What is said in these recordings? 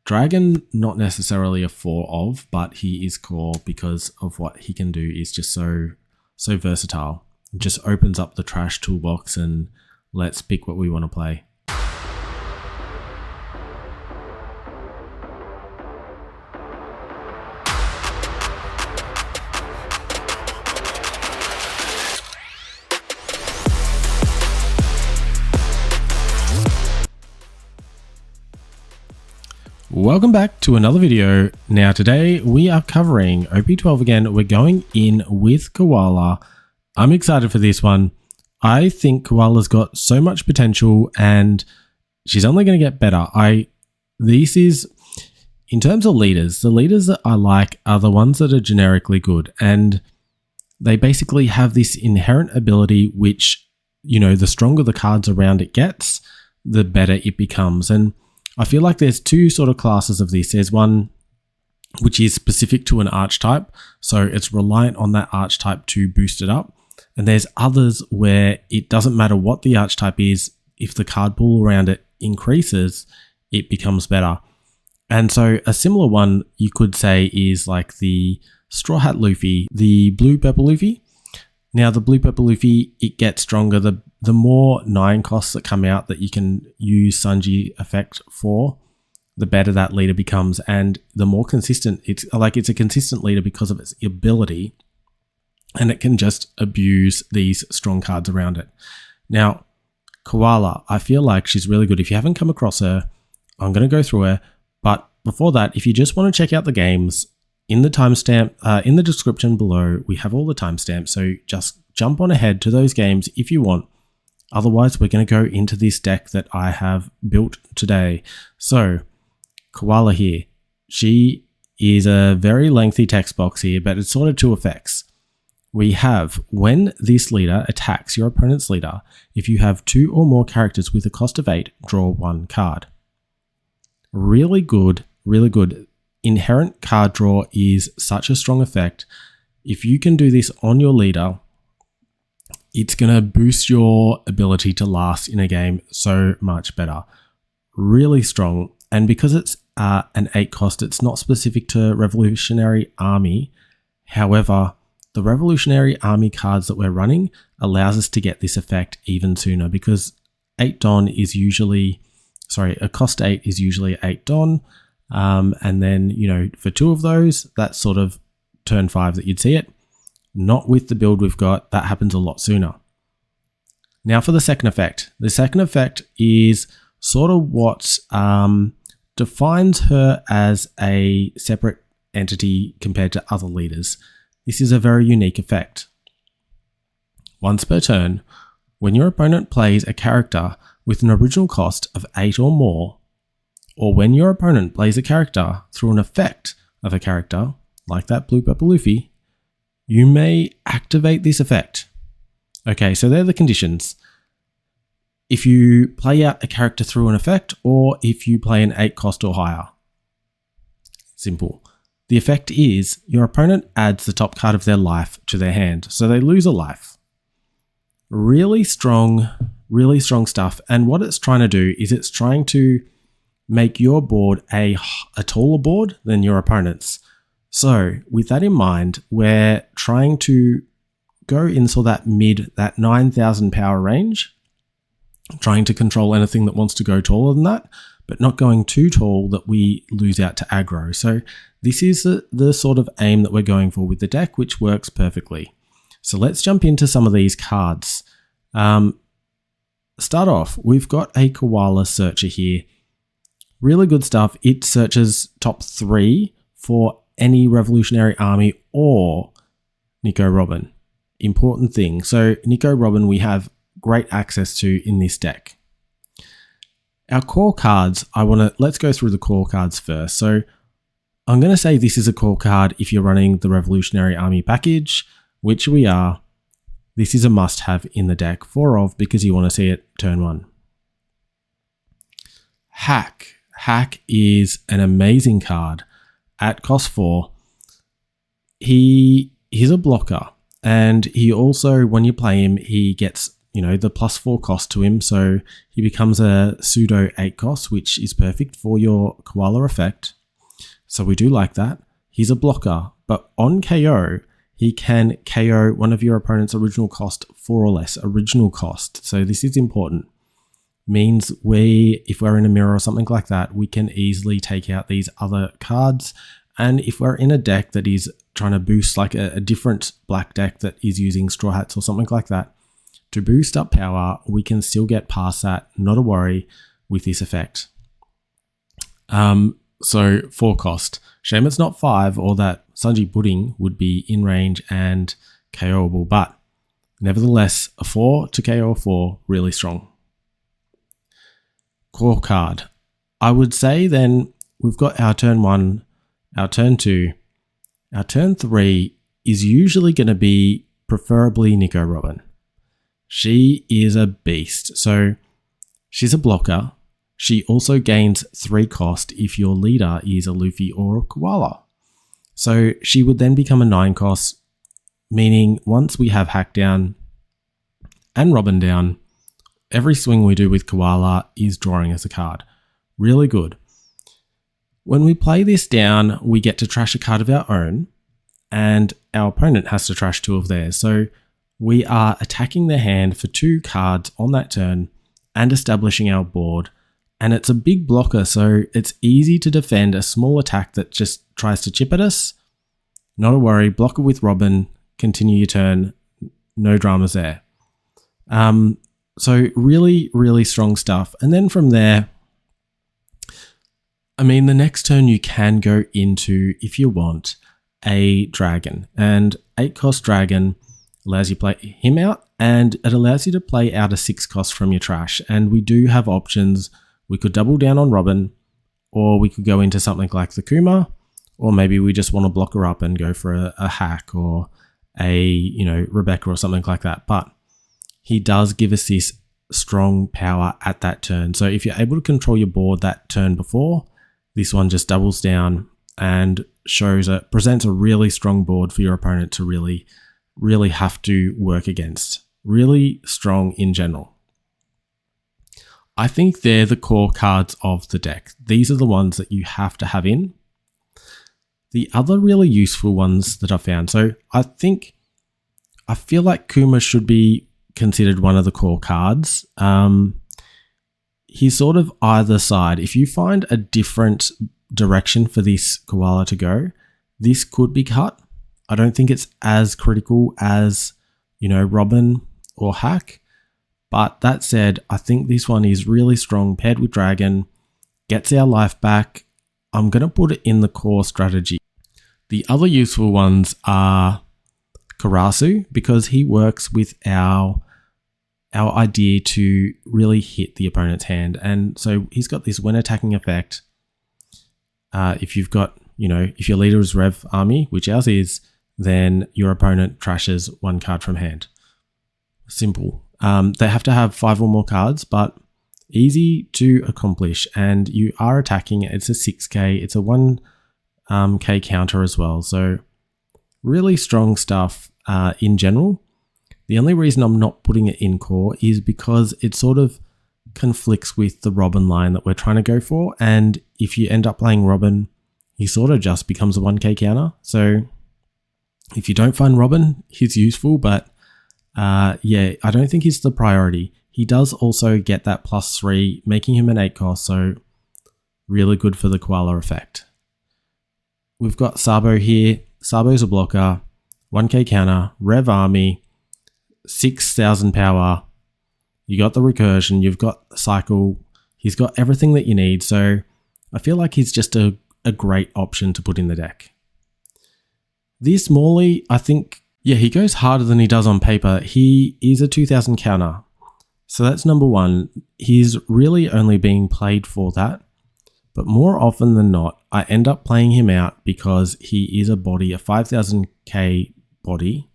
Dragon, not necessarily a 4 of, but he is core because of what he can do is just so versatile. It just opens up the trash toolbox and let's pick what we want to play. Welcome back to another video. Now today we are covering OP12 again. We're going in with Koala. I'm excited for this one. I think Koala's got so much potential and she's only going to get better. This is, in terms of leaders, the leaders that I like are the ones that are generically good, and they basically have this inherent ability which, you know, the stronger the cards around it gets, the better it becomes. And I feel like there's two sort of classes of this. There's one which is specific to an archetype, so it's reliant on that archetype to boost it up. And there's others where it doesn't matter what the archetype is, if the card pool around it increases, it becomes better. And so a similar one you could say is like the Straw Hat Luffy, the Blue Purple Luffy. Now the Blue Purple Luffy, it gets stronger. The more 9 costs that come out that you can use Sanji effect for, the better that leader becomes, and the more consistent it's a consistent leader because of its ability, and it can just abuse these strong cards around it. Now, Koala, I feel like she's really good. If you haven't come across her, I'm going to go through her. But before that, if you just want to check out the games, in the timestamp, in the description below, we have all the timestamps. So just jump on ahead to those games if you want. Otherwise, we're going to go into this deck that I have built today. So, Koala here, she is a very lengthy text box here, but it's sort of 2 effects. We have, when this leader attacks your opponent's leader, if you have 2 or more characters with a cost of 8, draw 1 card. Really good, really good. Inherent card draw is such a strong effect. If you can do this on your leader, it's going to boost your ability to last in a game so much better. Really strong. And because it's an 8 cost, it's not specific to Revolutionary Army. However, the Revolutionary Army cards that we're running allows us to get this effect even sooner, because 8 Don is usually, a cost 8 is usually 8 Don. And then, you know, for 2 of those, that's sort of turn 5 that you'd see it. Not with the build we've got, that happens a lot sooner. Now for the second effect. The second effect is sort of what defines her as a separate entity compared to other leaders. This is a very unique effect. Once per turn, when your opponent plays a character with an original cost of 8 or more, or when your opponent plays a character through an effect of a character, like that Blue Purple Luffy, you may activate this effect. Okay, so they're the conditions. If you play out a character through an effect, or if you play an 8 cost or higher. Simple. The effect is your opponent adds the top card of their life to their hand, so they lose a life. Really strong stuff. And what it's trying to do is it's trying to make your board a taller board than your opponent's. So with that in mind, we're trying to go into that 9,000 power range, trying to control anything that wants to go taller than that, but not going too tall that we lose out to aggro. So this is the sort of aim that we're going for with the deck, which works perfectly. So let's jump into some of these cards. Start off, we've got a Koala Searcher here. Really good stuff. It searches top 3 for any Revolutionary Army or Nico Robin. Important thing. So Nico Robin we have great access to in this deck. Our core cards, let's go through the core cards first. So I'm going to say this is a core card if you're running the Revolutionary Army package, which we are. This is a must-have in the deck, 4 of, because you want to see it turn 1. Hack. Hack is an amazing card. At cost 4, he's a blocker, and he also, when you play him, he gets the +4 cost to him, so he becomes a pseudo 8 cost, which is perfect for your Koala effect. So we do like that. He's a blocker, but on KO, he can KO one of your opponent's original cost 4 or less, original cost. So this is important. Means if we're in a mirror or something like that, we can easily take out these other cards. And if we're in a deck that is trying to boost like a different black deck that is using Straw Hats or something like that, to boost up power, we can still get past that, not a worry with this effect. So 4 cost. Shame it's not 5, or that Sanji Pudding would be in range and KOable, but nevertheless, a 4 to KO a 4, really strong. Core card. I would say then we've got our turn 1, our turn 2, our turn 3 is usually going to be preferably Nico Robin. She is a beast. So she's a blocker. She also gains 3 cost if your leader is a Luffy or a Koala. So she would then become a 9 cost, meaning once we have Hack down and Robin down, every swing we do with Koala is drawing us a card. Really good. When we play this down, we get to trash a card of our own, and our opponent has to trash 2 of theirs. So we are attacking their hand for 2 cards on that turn and establishing our board. And it's a big blocker, so it's easy to defend a small attack that just tries to chip at us. Not a worry, blocker with Robin, continue your turn, no dramas there. So really, really strong stuff. And then from there, I mean, the next turn you can go into, if you want, a dragon. And 8 cost dragon allows you to play him out, and it allows you to play out a 6 cost from your trash. And we do have options. We could double down on Robin, or we could go into something like the Kuma, or maybe we just want to block her up and go for a hack or a, Rebecca or something like that. But he does give us this strong power at that turn. So if you're able to control your board that turn before, this one just doubles down and presents a really strong board for your opponent to really, really have to work against. Really strong in general. I think they're the core cards of the deck. These are the ones that you have to have in. The other really useful ones that I found. So I feel like Kuma should be considered one of the core cards. He's sort of either side. If you find a different direction for this Koala to go, this could be cut. I don't think it's as critical as, Robin or Hack. But that said, I think this one is really strong paired with Dragon, gets our life back. I'm going to put it in the core strategy. The other useful ones are Karasu, because he works with our idea to really hit the opponent's hand. And so he's got this when attacking effect. If you've got, if your leader is Rev Army, which ours is, then your opponent trashes 1 card from hand. Simple. They have to have 5 or more cards, but easy to accomplish. And you are attacking. It's a 6k. It's a 1k counter as well. So really strong stuff in general. The only reason I'm not putting it in core is because it sort of conflicts with the Robin line that we're trying to go for. And if you end up playing Robin, he sort of just becomes a 1k counter. So if you don't find Robin, he's useful, but I don't think he's the priority. He does also get that +3, making him an 8 cost, so really good for the Koala effect. We've got Sabo here. Sabo's a blocker, 1k counter, Rev Army, 6,000 power. You got the recursion, you've got the cycle. He's got everything that you need, so I feel like he's just a great option to put in the deck. This Morley, I think, he goes harder than he does on paper. He is a 2,000 counter. So that's number 1. He's really only being played for that. But more often than not, I end up playing him out because he is a 5,000k body.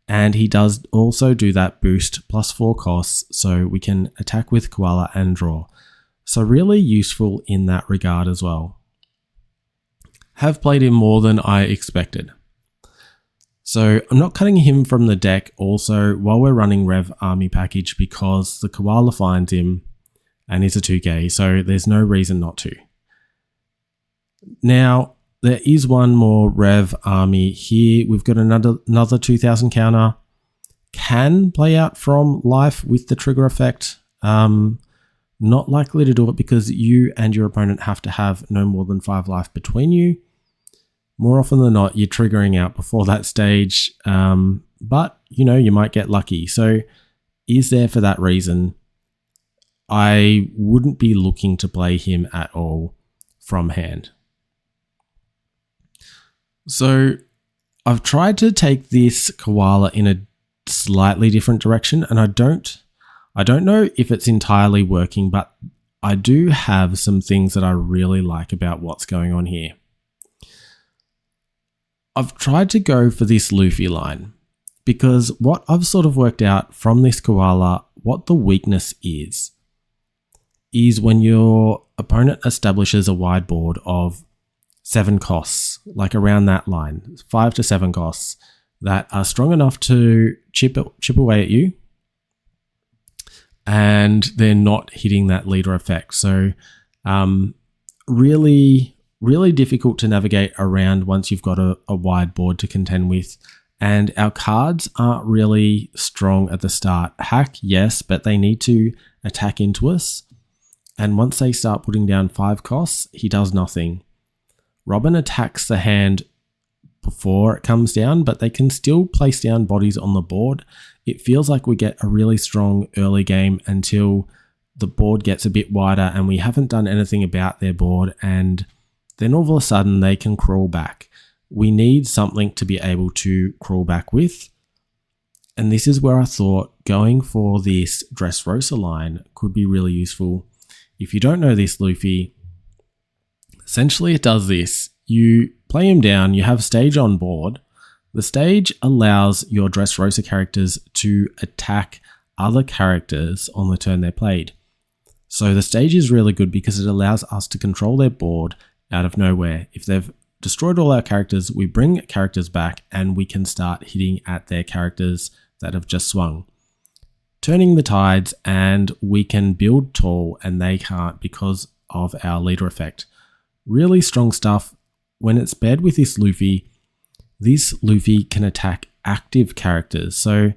And he does also do that boost +4 costs, so we can attack with Koala and draw. So really useful in that regard as well. Have played him more than I expected. So I'm not cutting him from the deck also while we're running Rev Army Package because the Koala finds him and he's a 2k, so there's no reason not to. Now, there is one more Rev Army here. We've got another 2000 counter. Can play out from life with the trigger effect. Not likely to do it because you and your opponent have to have no more than 5 life between you. More often than not, you're triggering out before that stage, but you might get lucky. So is there for that reason. I wouldn't be looking to play him at all from hand. So I've tried to take this Koala in a slightly different direction, and I don't know if it's entirely working, but I do have some things that I really like about what's going on here. I've tried to go for this Luffy line because what I've sort of worked out from this Koala, what the weakness is when your opponent establishes a wide board of 7 costs, like around that line, 5 to 7 costs that are strong enough to chip away at you, and they're not hitting that leader effect. So really difficult to navigate around once you've got a wide board to contend with. And our cards aren't really strong at the start. Hack, yes, but they need to attack into us. And once they start putting down 5 costs, he does nothing. Robin attacks the hand before it comes down, but they can still place down bodies on the board. It feels like we get a really strong early game until the board gets a bit wider and we haven't done anything about their board, and then all of a sudden they can crawl back. We need something to be able to crawl back with. And this is where I thought going for this Dressrosa line could be really useful. If you don't know this Luffy, essentially it does this. You play him down, you have stage on board. The stage allows your Dressrosa characters to attack other characters on the turn they're played. So the stage is really good because it allows us to control their board out of nowhere. If they've destroyed all our characters, we bring characters back and we can start hitting at their characters that have just swung, turning the tides, and we can build tall and they can't because of our leader effect. Really strong stuff. When it's paired with this Luffy can attack active characters. So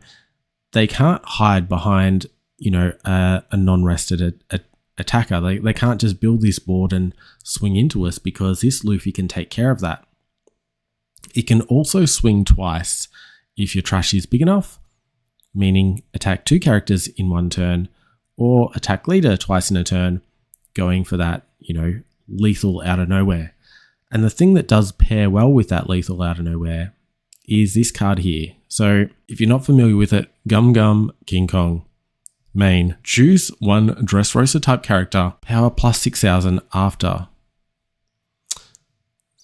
they can't hide behind, a non-rested attacker. They can't just build this board and swing into us because this Luffy can take care of that. It can also swing twice if your trash is big enough, meaning attack 2 characters in one turn, or attack leader twice in a turn, going for that, lethal out of nowhere. And the thing that does pair well with that lethal out of nowhere is this card here. So if you're not familiar with it, Gum Gum King Kong. Main, choose one Dressrosa type character, power plus 6,000 after.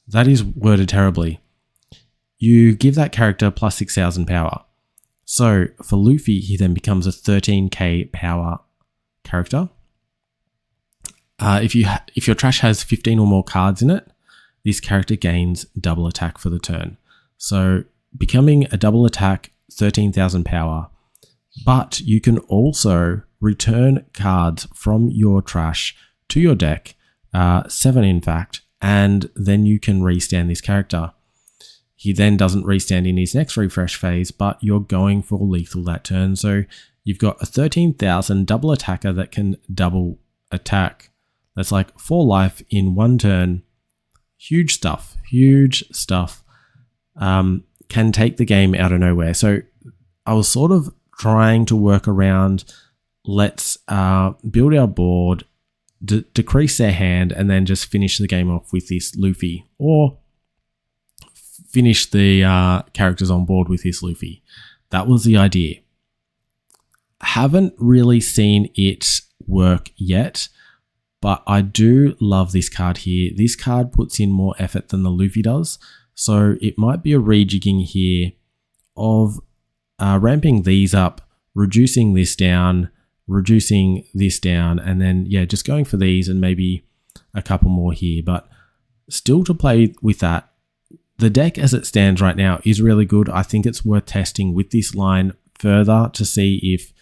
That is worded terribly. You give that character plus 6,000 power. So for Luffy, he then becomes a 13k power character. If your trash has 15 or more cards in it, this character gains double attack for the turn. So becoming a double attack, 13,000 power. But you can also return cards from your trash to your deck, 7 in fact, and then you can restand this character. He then doesn't restand in his next refresh phase, but you're going for lethal that turn. So you've got a 13,000 double attacker that can double attack. That's like 4 life in one turn. Huge stuff. Can take the game out of nowhere. So I was sort of trying to work around, let's build our board, decrease their hand, and then just finish the game off with this Luffy, or finish the characters on board with this Luffy. That was the idea. Haven't really seen it work yet, but I do love this card here. This card puts in more effort than the Luffy does, so it might be a rejigging here of ramping these up, reducing this down, and then, just going for these and maybe a couple more here. But still to play with that, the deck as it stands right now is really good. I think it's worth testing with this line further to see if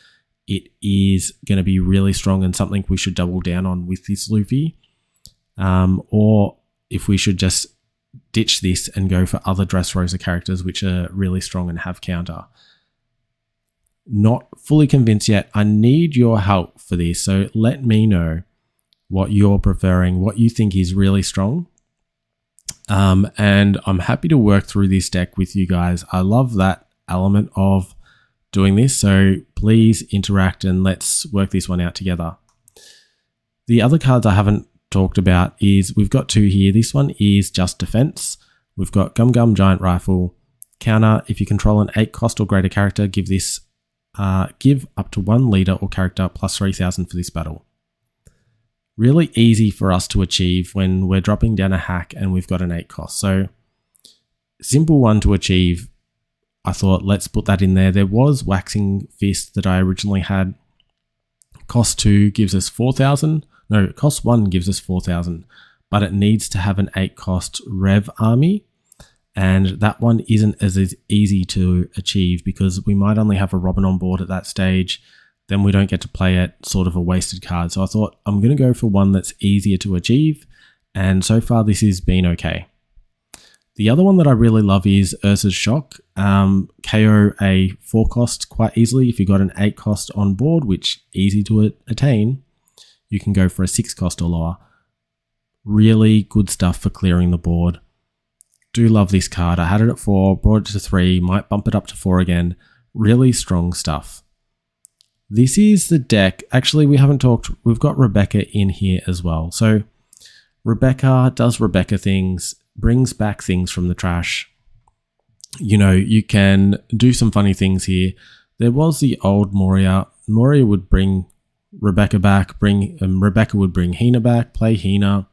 it is going to be really strong and something we should double down on with this Luffy, or if we should just ditch this and go for other Dressrosa characters which are really strong and have counter. Not fully convinced yet. I need your help for this, so let me know what you're preferring, what you think is really strong. And I'm happy to work through this deck with you guys. I love that element of doing this, so please interact and let's work this one out together. The other cards I haven't talked about is we've got two here. This one is just defense. We've got Gum Gum Giant Rifle. Counter, if you control an 8 cost or greater character, give up to 1 leader or character plus 3,000 for this battle. Really easy for us to achieve when we're dropping down a hack and we've got an 8 cost. So simple one to achieve. I thought let's put that in there. There was Waxing Fist that I originally had. Cost 2 gives us 4,000. No, cost 1 gives us 4,000, but it needs to have an 8 cost Rev army. And that one isn't as easy to achieve because we might only have a Robin on board at that stage. Then we don't get to play it, sort of a wasted card. So I thought I'm going to go for one that's easier to achieve. And so far this has been okay. The other one that I really love is Ursa's Shock. KO a 4 cost quite easily. If you got an 8 cost on board, which easy to attain, you can go for a 6 cost or lower. Really good stuff for clearing the board. Do love this card. I had it at 4, brought it to 3, might bump it up to 4 again. Really strong stuff. This is the deck. Actually, we haven't talked. We've got Rebecca in here as well. So Rebecca does Rebecca things, brings back things from the trash. You know, you can do some funny things here. There was the old Moria. Moria would bring Rebecca back, Rebecca would bring Hina back, play Hina,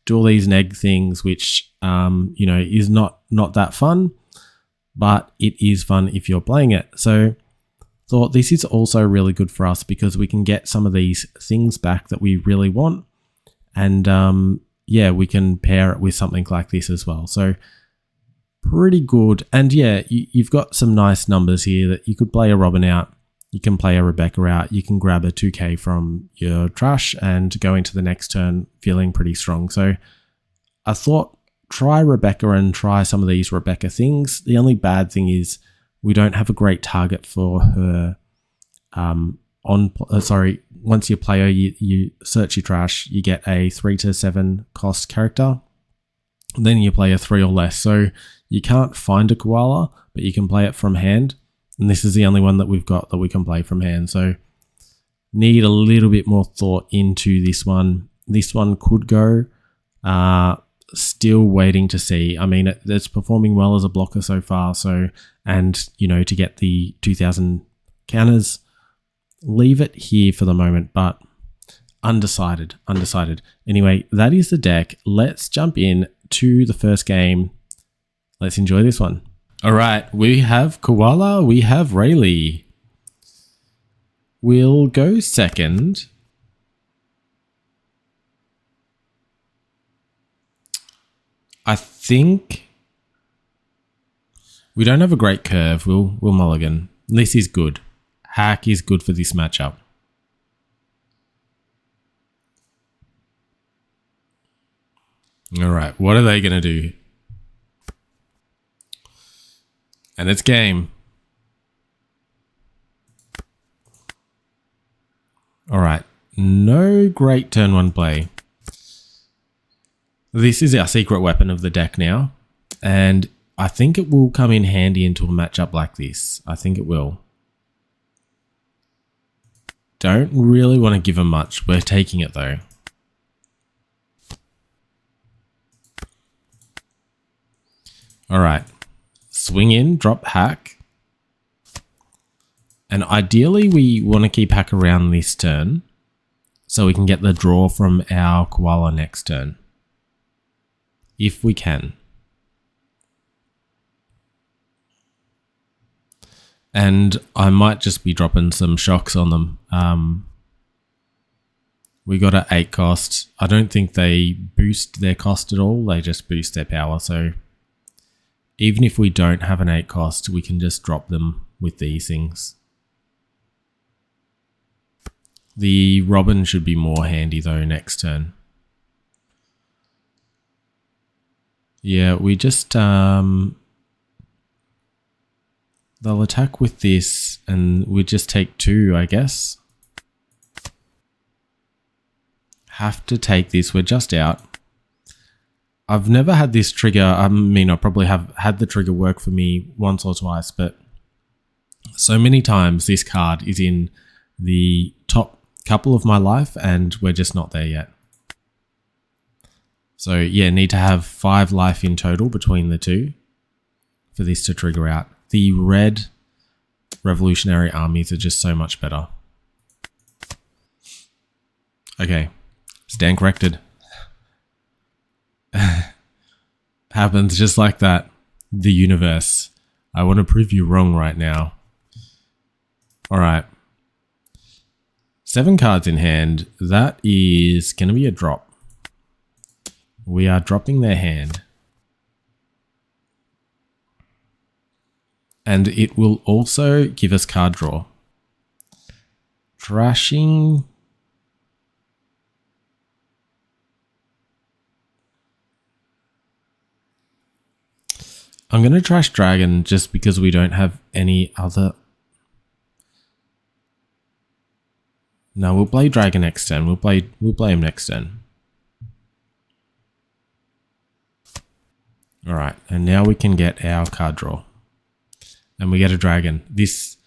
do all these neg things, which, you know, is not that fun, but it is fun if you're playing it. So thought this is also really good for us because we can get some of these things back that we really want. And yeah, we can pair it with something like this as well. So pretty good. And yeah, you've got some nice numbers here that you could play a Robin out. You can play a Rebecca out. You can grab a 2k from your trash and go into the next turn feeling pretty strong. So I thought try Rebecca and try some of these Rebecca things. The only bad thing is we don't have a great target for her. Once you play her, you search your trash, you get a 3 to 7 cost character. Then you play a 3 or less. So you can't find a Koala, but you can play it from hand. And this is the only one that we've got that we can play from hand. So need a little bit more thought into this one. This one could go. Still waiting to see. I mean, it's performing well as a blocker so far. So, and you know, to get the 2,000 counters, leave it here for the moment, but undecided. Anyway, that is the deck. Let's jump in to the first game. Let's enjoy this one. All right, we have Koala, we have Rayleigh. We'll go second. I think we don't have a great curve. We'll mulligan. This is good. Hack is good for this matchup. All right, what are they going to do? And it's game. All right, no great turn 1 play. This is our secret weapon of the deck now, and I think it will come in handy into a matchup like this. I think it will. Don't really want to give him much. We're taking it though. All right. Swing in, drop hack. And ideally we want to keep hack around this turn so we can get the draw from our Koala next turn. If we can. And I might just be dropping some shocks on them. We got an 8 cost. I don't think they boost their cost at all. They just boost their power. So even if we don't have an 8 cost, we can just drop them with these things. The Robin should be more handy though next turn. Yeah, we just they'll attack with this and we just take 2, I guess. Have to take this, we're just out. I've never had this trigger, I mean I probably have had the trigger work for me once or twice, but so many times this card is in the top couple of my life and we're just not there yet. So yeah, need to have 5 life in total between the two for this to trigger out. The red revolutionary armies are just so much better. Okay, stand corrected. Happens just like that. The universe. I want to prove you wrong right now. Alright. 7 cards in hand. That is going to be a drop. We are dropping their hand. And it will also give us card draw. Trashing. I'm going to trash Dragon just because we don't have any other. No, we'll play Dragon next turn. We'll play him next turn. Alright, and now we can get our card draw. And we get a Dragon. This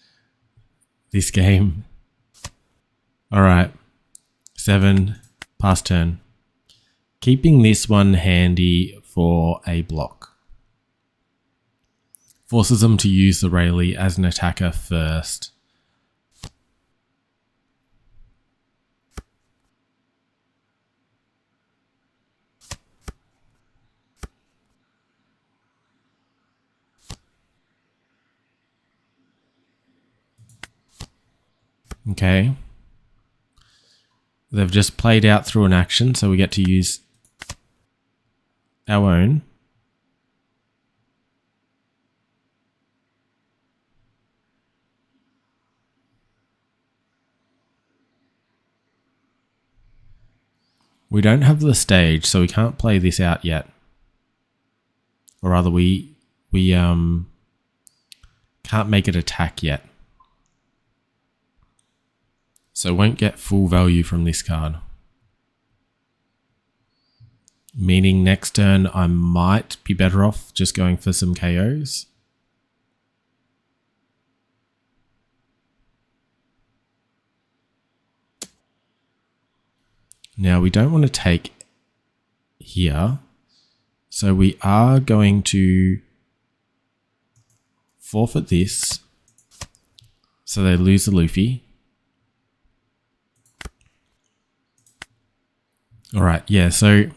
game. Alright. 7, pass turn. Keeping this one handy for a block. Forces them to use the Rayleigh as an attacker first. Okay. They've just played out through an action, so we get to use our own. We don't have the stage, so we can't play this out yet. Or rather, we can't make it attack yet. So won't get full value from this card. Meaning next turn I might be better off just going for some KOs. Now we don't want to take here. So we are going to forfeit this. So they lose the Luffy. Alright, yeah, so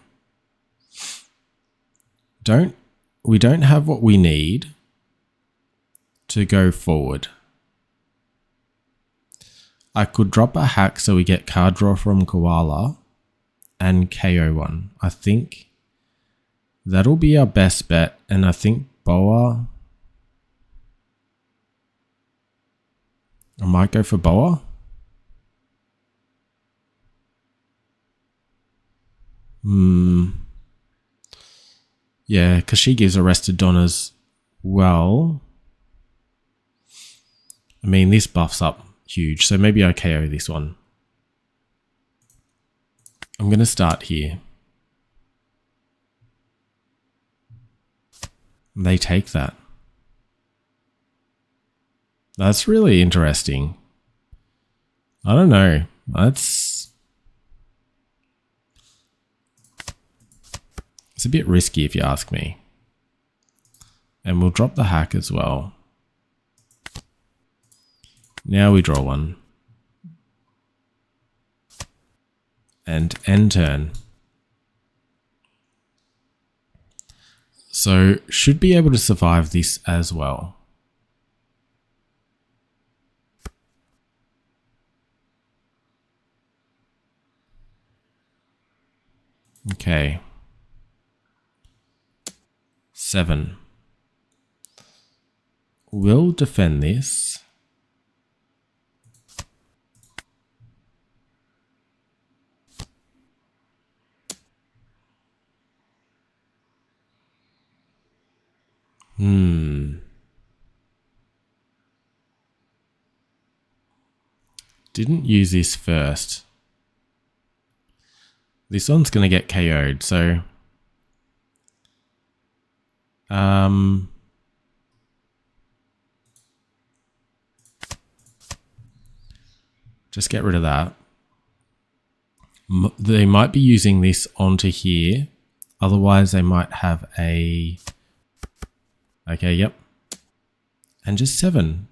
we don't have what we need to go forward. I could drop a hack so we get card draw from Koala and KO one. I think that'll be our best bet, and I think Boa. I might go for Boa. Yeah, because she gives Arrested Dawn as well. I mean, this buffs up huge, so maybe I KO this one. I'm going to start here. They take that. That's really interesting. I don't know. It's a bit risky if you ask me. And we'll drop the hack as well. Now we draw one. And end turn. So should be able to survive this as well. Okay. 7. We'll defend this. Didn't use this first. This one's going to get KO'd, so... just get rid of that. They might be using this onto here. Otherwise, they might have a... Okay, yep. And just 7.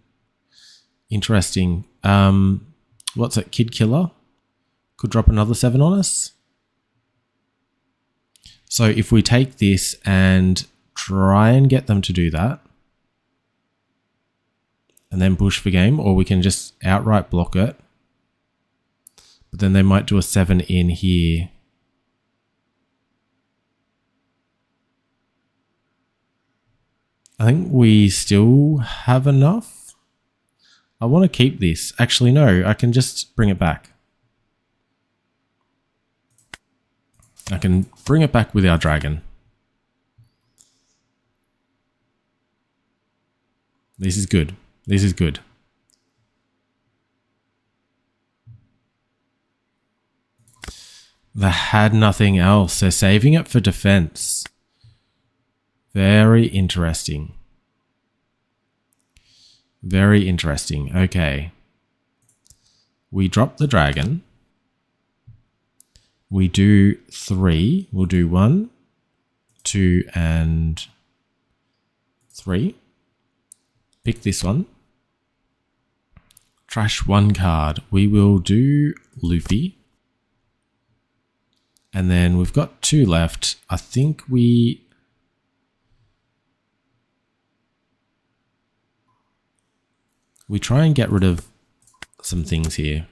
Interesting. What's it? Kid Killer? Could drop another 7 on us. So if we take this and try and get them to do that, and then push for game, or we can just outright block it. But then they might do a 7 in here. I think we still have enough. I want to keep this. Actually, no, I can just bring it back. I can bring it back with our dragon. This is good. This is good. They had nothing else. They're saving it for defense. Very interesting. Very interesting. Okay. We drop the dragon. We do 3. We'll do 1, 2, and 3. Pick this one. Trash 1 card. We will do Luffy. And then we've got 2 left. I think we try and get rid of some things here.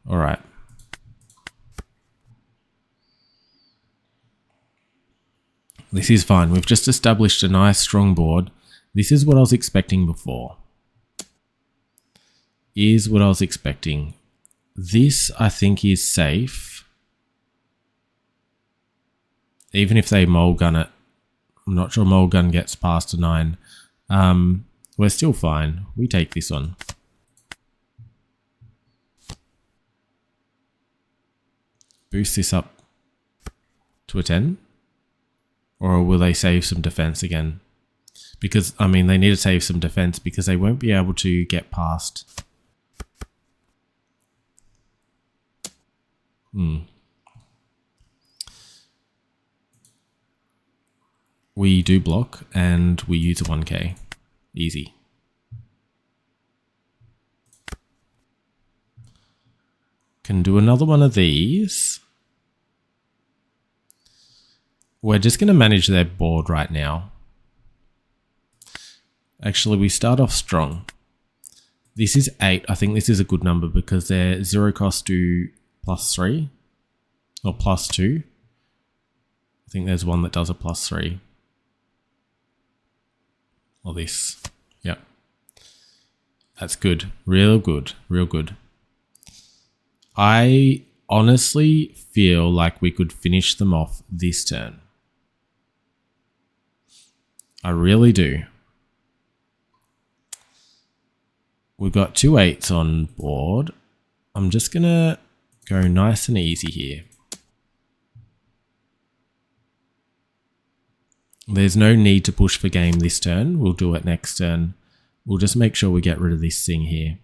All right. This is fine. We've just established a nice strong board. This is what I was expecting before. Is what I was expecting. This, I think, is safe. Even if they mole gun it. I'm not sure mole gun gets past a 9. We're still fine. We take this one. Boost this up to a 10. Or will they save some defense again? Because, I mean, they need to save some defense because they won't be able to get past. We do block and we use a 1k. Easy. Can do another one of these. We're just going to manage their board right now. Actually, we start off strong. This is 8. I think this is a good number because their 0 costs do +3 or +2. I think there's one that does a +3. Or this. Yep. That's good. Real good. Real good. I honestly feel like we could finish them off this turn. I really do. We've got 2 8s on board. I'm just going to go nice and easy here. There's no need to push for game this turn. We'll do it next turn. We'll just make sure we get rid of this thing here.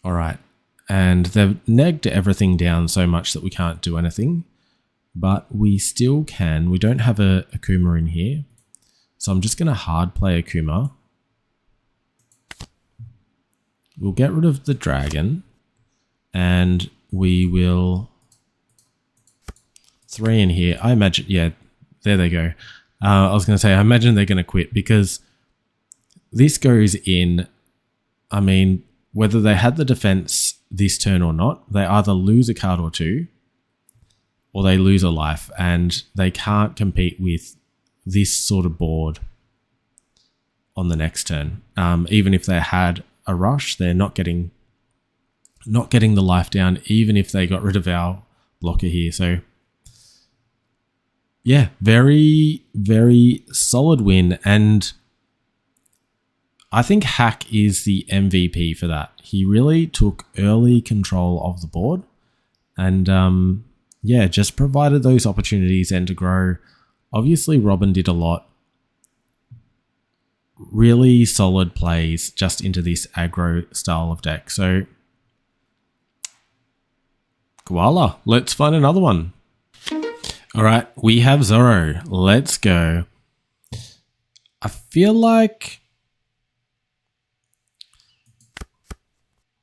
All right. And they've negged everything down so much that we can't do anything. But we still can. We don't have a Akuma in here. So I'm just going to hard play Akuma. We'll get rid of the dragon. And we will... 3 in here. I imagine... Yeah, there they go. I was going to say, I imagine they're going to quit because this goes in... I mean, whether they had the defense this turn or not, they either lose a card or two, or they lose a life, and they can't compete with this sort of board on the next turn. Even if they had a rush, they're not getting the life down, even if they got rid of our blocker here. So yeah, very, very solid win. And I think Hack is the MVP for that. He really took early control of the board and yeah, just provided those opportunities and to grow. Obviously, Robin did a lot. Really solid plays just into this aggro style of deck. So Koala, let's find another one. All right, we have Zoro. Let's go. I feel like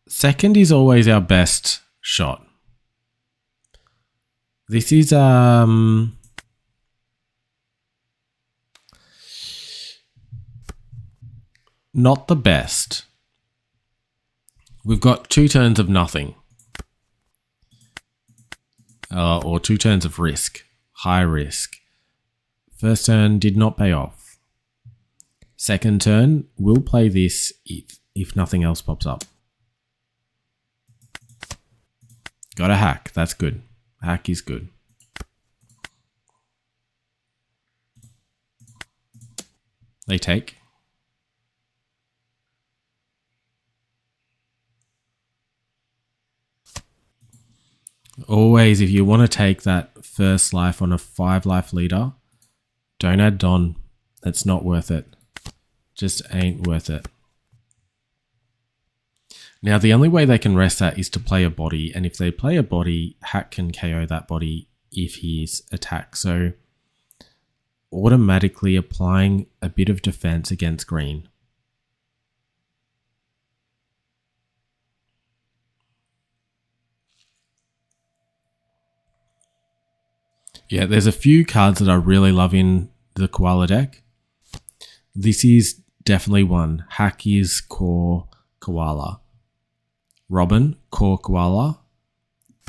second is always our best shot. This is not the best. We've got 2 turns of nothing. Or 2 turns of risk. High risk. First turn did not pay off. Second turn, we'll play this if nothing else pops up. Got a hack. That's good. Hack is good. They take. Always, if you want to take that first life on a 5 life leader, don't add Don. That's not worth it. Just ain't worth it. Now, the only way they can rest that is to play a body. And if they play a body, Hack can KO that body if he's attacked. So, automatically applying a bit of defense against green. Yeah, there's a few cards that I really love in the Koala deck. This is definitely one. Hack is core Koala. Robin, core Koala.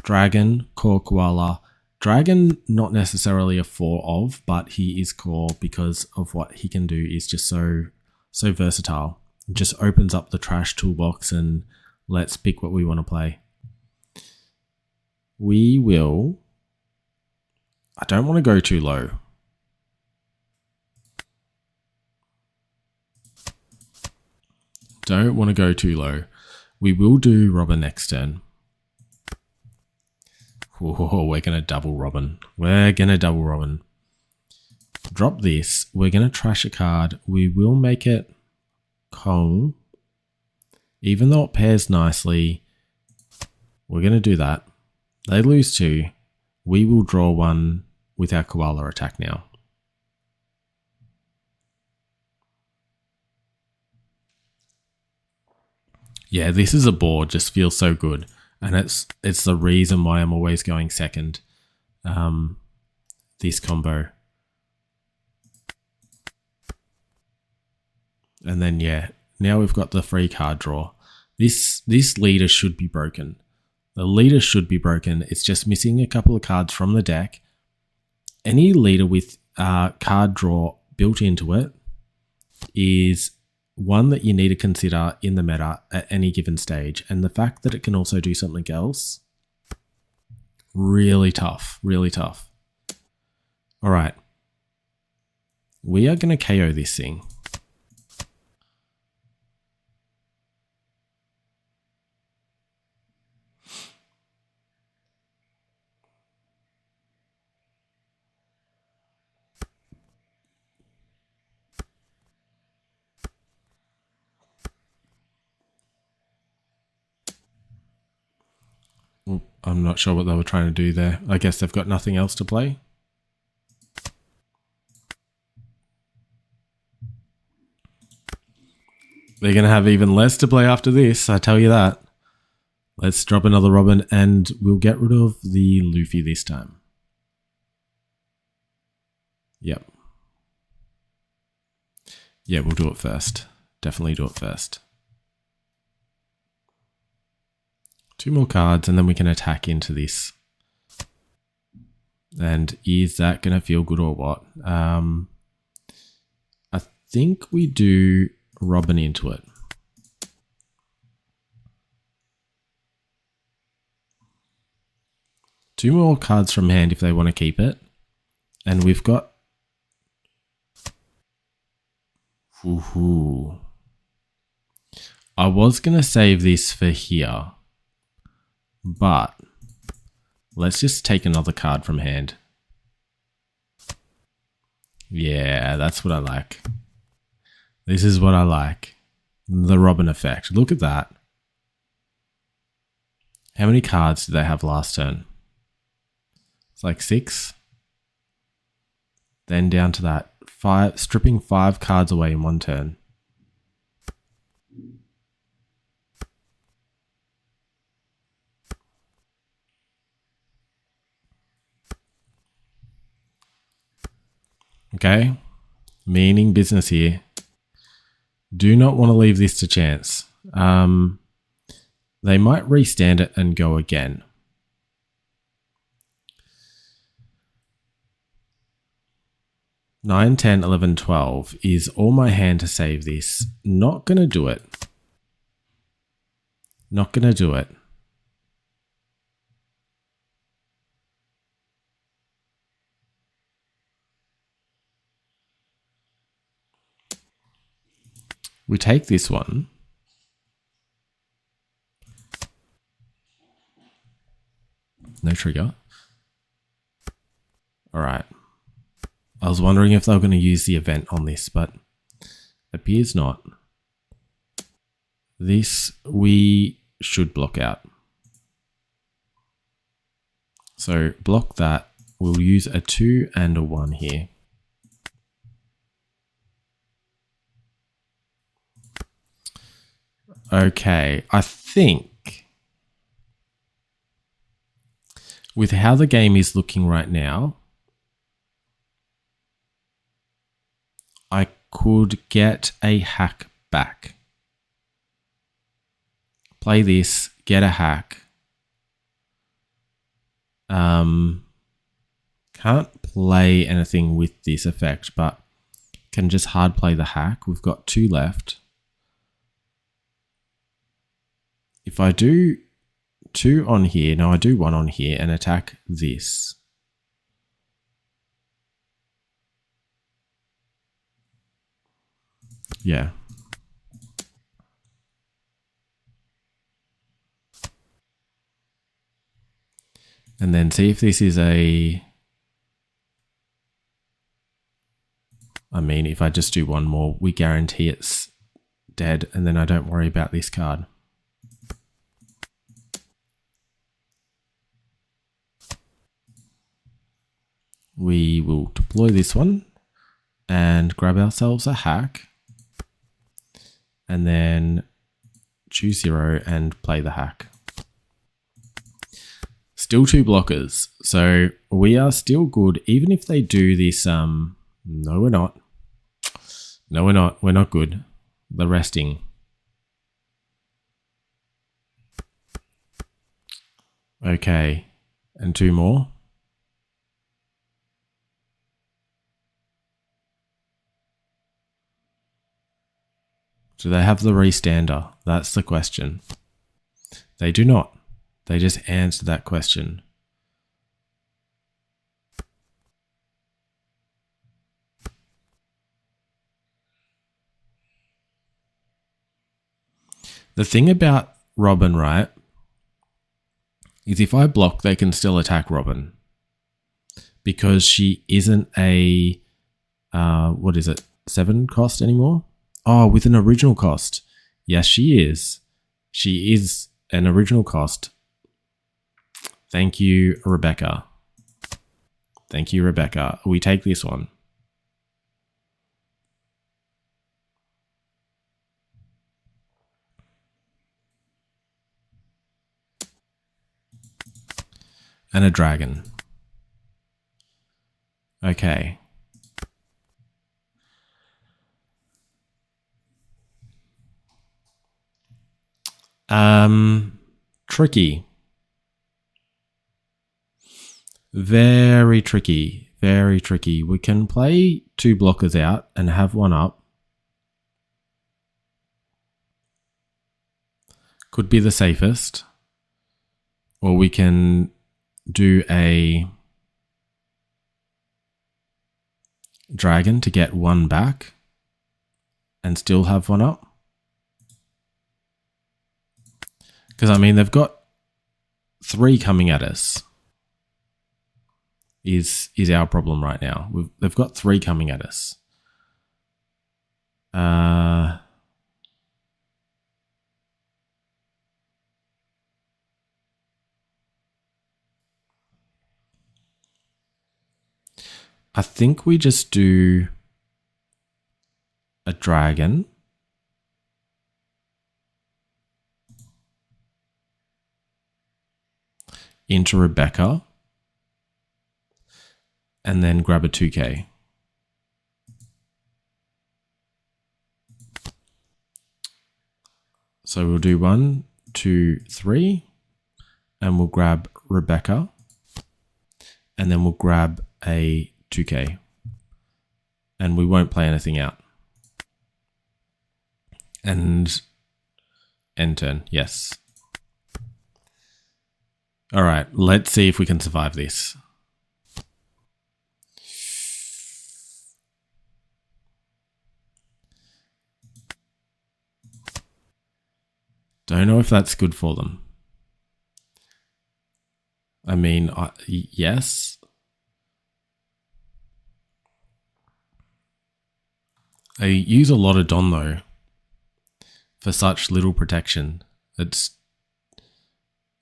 Dragon, core Koala. Dragon, not necessarily a 4 of, but he is core because of what he can do is just so versatile. It just opens up the trash toolbox and let's pick what we want to play. We will... I don't want to go too low. Don't want to go too low. We will do Robin next turn. Oh, we're going to double Robin. We're going to double Robin. Drop this. We're going to trash a card. We will make it Kong. Even though it pairs nicely, we're going to do that. They lose 2. We will draw 1 with our Koala attack now. Yeah, this is a board, just feels so good. And it's the reason why I'm always going second. This combo. And then yeah, now we've got the free card draw. This leader should be broken. The leader should be broken. It's just missing a couple of cards from the deck. Any leader with card draw built into it is one that you need to consider in the meta at any given stage. And the fact that it can also do something else, really tough, really tough. All right. We are going to KO this thing. I'm not sure what they were trying to do there. I guess they've got nothing else to play. They're going to have even less to play after this, I tell you that. Let's drop another Robin and we'll get rid of the Luffy this time. Yep. Yeah, we'll do it first. Definitely do it first. 2 more cards and then we can attack into this. And is that going to feel good or what? I think we do Robin into it. Two more cards from hand if they want to keep it. And we've got... Woohoo. I was going to save this for here. But let's just take another card from hand. Yeah, that's what I like. This is what I like. The Robin effect. Look at that. How many cards did they have last turn? It's like 6. Then down to that 5, stripping 5 cards away in one turn. Okay, meaning business here. Do not want to leave this to chance. They might restand it and go again. Nine, 10, 11, 12 is all my hand to save this. Not going to do it. Not going to do it. We take this one. No trigger. All right. I was wondering if they were going to use the event on this, but appears not. This we should block out. So block that. We'll use a 2 and a 1 here. Okay, I think with how the game is looking right now, I could get a hack back. Play this, get a hack. Can't play anything with this effect, but can just hard play the hack. We've got 2 left. If I do 2 on here, no, I do 1 on here and attack this. Yeah. And then see if this is a... I mean, if I just do 1 more, we guarantee it's dead and then I don't worry about this card. We will deploy this one and grab ourselves a hack and then choose 0 and play the hack. Still 2 blockers, so we are still good even if they do this. No, we're not. No, we're not. We're not good. The resting. Okay, and 2 more. Do they have the restander? That's the question. They do not. They just answered that question. The thing about Robin, right, is if I block, they can still attack Robin. Because she isn't a, what is it, 7 cost anymore? Oh, with an original cost. Yes, she is. She is an original cost. Thank you, Rebecca. Thank you, Rebecca. We take this one. And a dragon. Okay. Tricky. Very tricky. Very tricky. We can play 2 blockers out and have 1 up. Could be the safest. Or we can do a dragon to get 1 back and still have 1 up. Because, I mean, they've got 3 coming at us. Is our problem right now. They've got 3 coming at us. I think we just do a dragon. Into Rebecca. And then grab a 2k. So we'll do 1, 2, 3. And we'll grab Rebecca. And then we'll grab a 2k. And we won't play anything out. And end turn, yes. All right, let's see if we can survive this. Don't know if that's good for them. I mean, yes. I use a lot of Don though for such little protection. It's,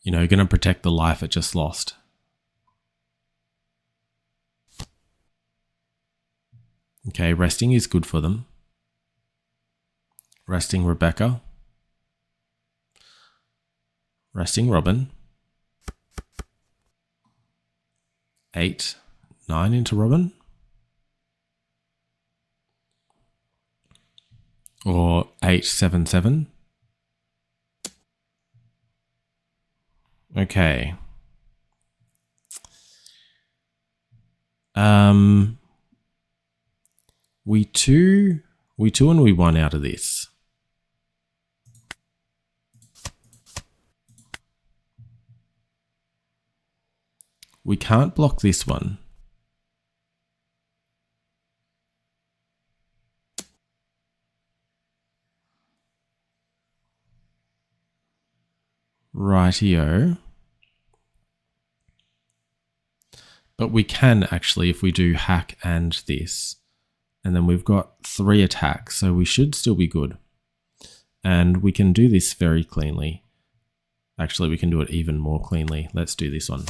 you know, going to protect the life it just lost. Okay, resting is good for them. Resting Rebecca. Resting Robin. 8, 9 into Robin. Or 8, 7, 7. Okay. We two and we 1 out of this. We can't block this one. Rightio. But we can actually if we do hack and this. And then we've got 3 attacks, so we should still be good. And we can do this very cleanly. Actually, we can do it even more cleanly. Let's do this one.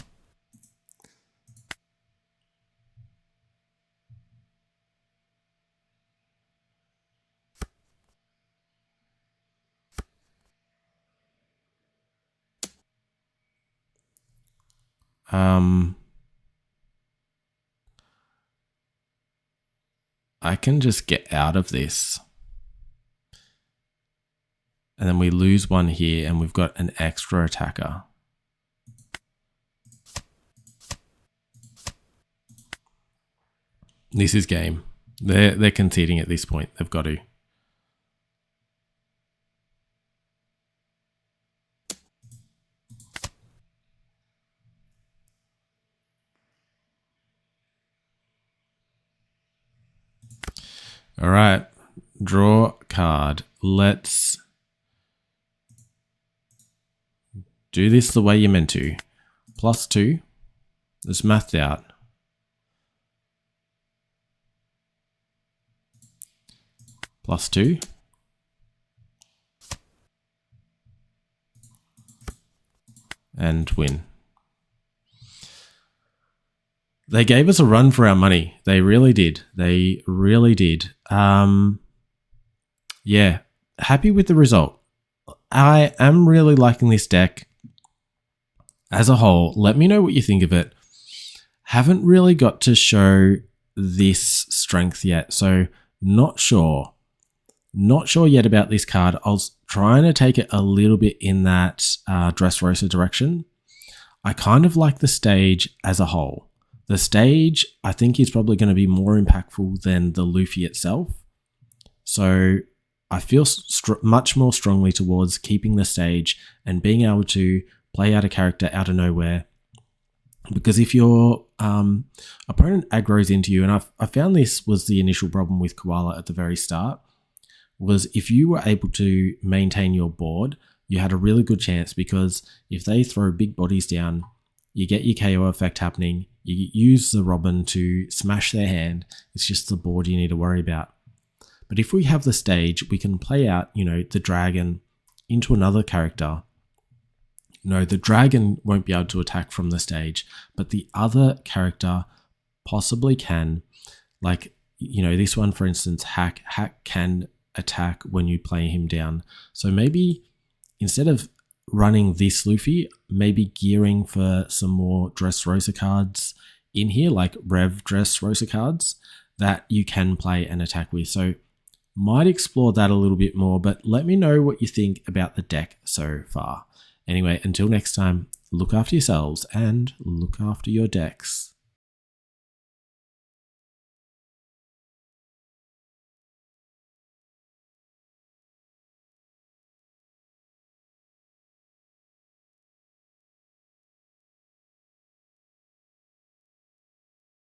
I can just get out of this. And then we lose 1 here and we've got an extra attacker. This is game. They're conceding at this point. They've got to. All right, draw card. Let's do this the way you're meant to. +2. It's mathed out. +2. And win. They gave us a run for our money. They really did. They really did. Yeah, happy with the result. I am really liking this deck as a whole. Let me know what you think of it. Haven't really got to show this strength yet, so not sure Not sure yet about this card. I was trying to take it a little bit in that Dressrosa direction. I kind of like the stage as a whole. The stage, I think, is probably going to be more impactful than the Luffy itself. So I feel much more strongly towards keeping the stage and being able to play out a character out of nowhere. Because if your opponent aggroes into you, and I found this was the initial problem with Koala at the very start, was if you were able to maintain your board, you had a really good chance, because if they throw big bodies down, you get your KO effect happening, you use the Robin to smash their hand, it's just the board you need to worry about. But if we have the stage, we can play out, the dragon into another character. No, the dragon won't be able to attack from the stage, but the other character possibly can. Like, this one, for instance, Hack can attack when you play him down. So maybe instead of running this Luffy, maybe gearing for some more Dressrosa cards in here, like Rev Dressrosa cards that you can play and attack with. So might explore that a little bit more, but let me know what you think about the deck so far. Anyway, until next time, look after yourselves and look after your decks.